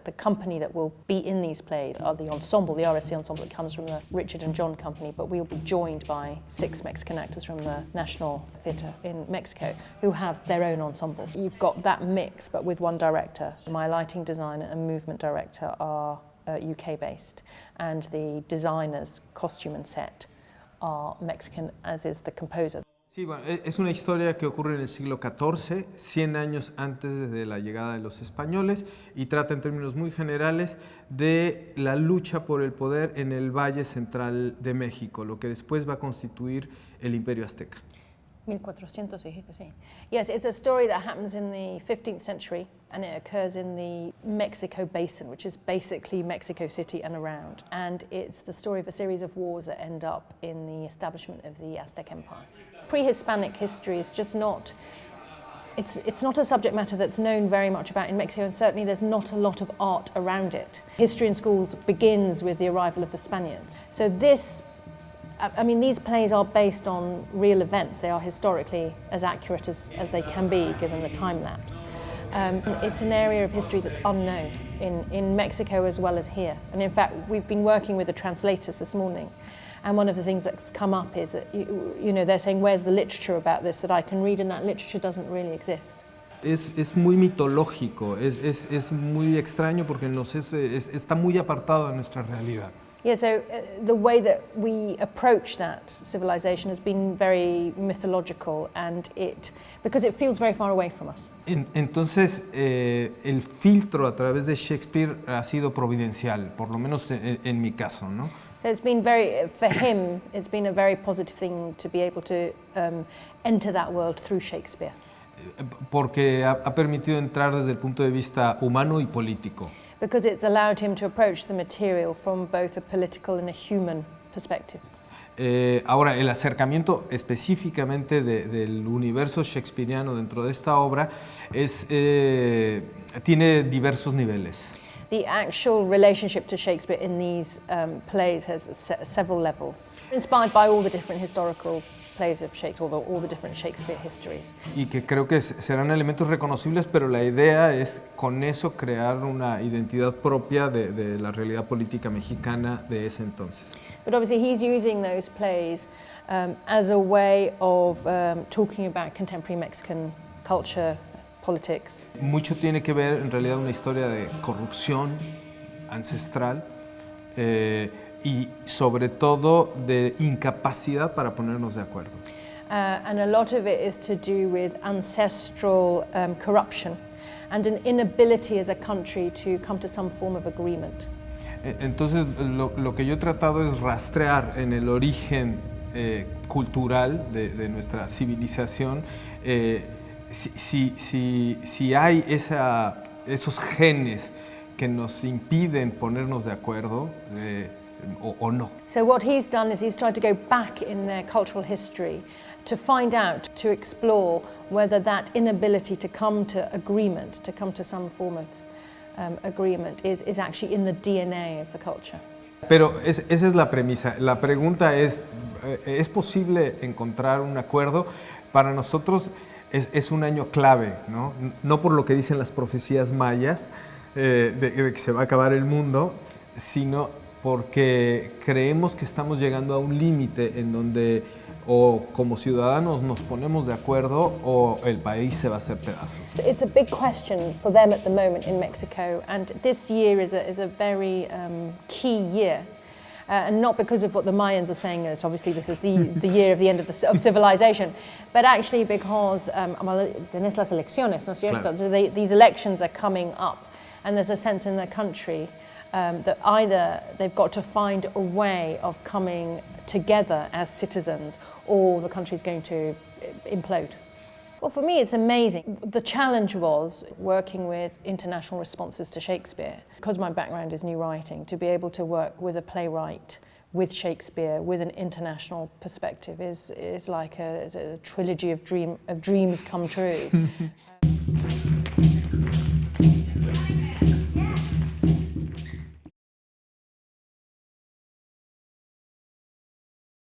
The company that will be in these plays are the ensemble, the RSC ensemble that comes from the Richard and John Company, but we'll be joined by 6 Mexican actors from the National Theatre in Mexico who have their own ensemble. You've got that mix, but with one director. My lighting designer and movement director are UK-based, and the designers, costume and set, are Mexican, as is the composer. Sí, bueno, es una historia que ocurre en el siglo XIV, 100 años antes de la llegada de los españoles, y trata en términos muy generales de la lucha por el poder en el Valle Central de México, lo que después va a constituir el Imperio Azteca. 1400, dijiste, sí. Yes, it's a story that happens in the 15th century, and it occurs in the Mexico Basin, which is basically Mexico City and around. And it's the story of a series of wars that end up in the establishment of the Aztec Empire. Pre-Hispanic history is just not, it's not a subject matter that's known very much about in Mexico, and certainly there's not a lot of art around it. History in schools begins with the arrival of the Spaniards. So this, I mean, these plays are based on real events. They are historically as accurate as they can be, given the time lapse. It's an area of history that's unknown in Mexico as well as here. And in fact, we've been working with the translators this morning. And one of the things that's come up is that, you know, they're saying, where's the literature about this that I can read? And that literature doesn't really exist. Es muy mitológico, es muy extraño porque está muy apartado de nuestra realidad. Yeah, so the way that we approach that civilization has been very mythological, and because it feels very far away from us. Entonces, el filtro a través de Shakespeare ha sido providencial, por lo menos en mi caso, ¿no? So it's been for him, it's been a very positive thing to be able to enter that world through Shakespeare. Porque ha permitido entrar desde el punto de vista humano y político. Because it's allowed him to approach the material from both a political and a human perspective. Ahora, el acercamiento específicamente del universo shakespeariano dentro de esta obra tiene diversos niveles. The actual relationship to Shakespeare in these plays has several levels. Inspired by all the different historical plays of Shakespeare, all the different Shakespeare histories. Y que creo que serán elementos reconocibles, pero la idea es con eso crear una identidad propia de la realidad política mexicana de ese entonces. But obviously he's using those plays as a way of talking about contemporary Mexican culture, politics. Mucho tiene que ver en realidad una historia de corrupción ancestral, y sobre todo de incapacidad para ponernos de acuerdo. And a lot of it is to do with ancestral corruption and an inability as a country to come to some form of agreement. Entonces lo que yo he tratado es rastrear en el origen cultural de nuestra civilización si hay esos genes que nos impiden ponernos de acuerdo o no. So what he's done is he's tried to go back in their cultural history to find out, to explore whether that inability to come to agreement, to come to some form of agreement is actually in the DNA of the culture. Pero esa es la premisa. La pregunta ¿es posible encontrar un acuerdo? Para nosotros es un año clave, ¿no? No por lo que dicen las profecías mayas de que se va a acabar el mundo, sino porque creemos que estamos llegando a un límite en donde o como ciudadanos nos ponemos de acuerdo o el país se va a hacer pedazos. It's a big question for them at the moment in Mexico, and this year is a very key year. And not because of what the Mayans are saying, that obviously this is the year of the end of civilization, but actually because tenés las elecciones, ¿no es cierto? Claro. So these elections are coming up, and there's a sense in the country that either they've got to find a way of coming together as citizens, or the country's going to implode. Well, for me, it's amazing. The challenge was working with international responses to Shakespeare. Because my background is new writing, to be able to work with a playwright, with Shakespeare, with an international perspective is like a trilogy of dreams come true.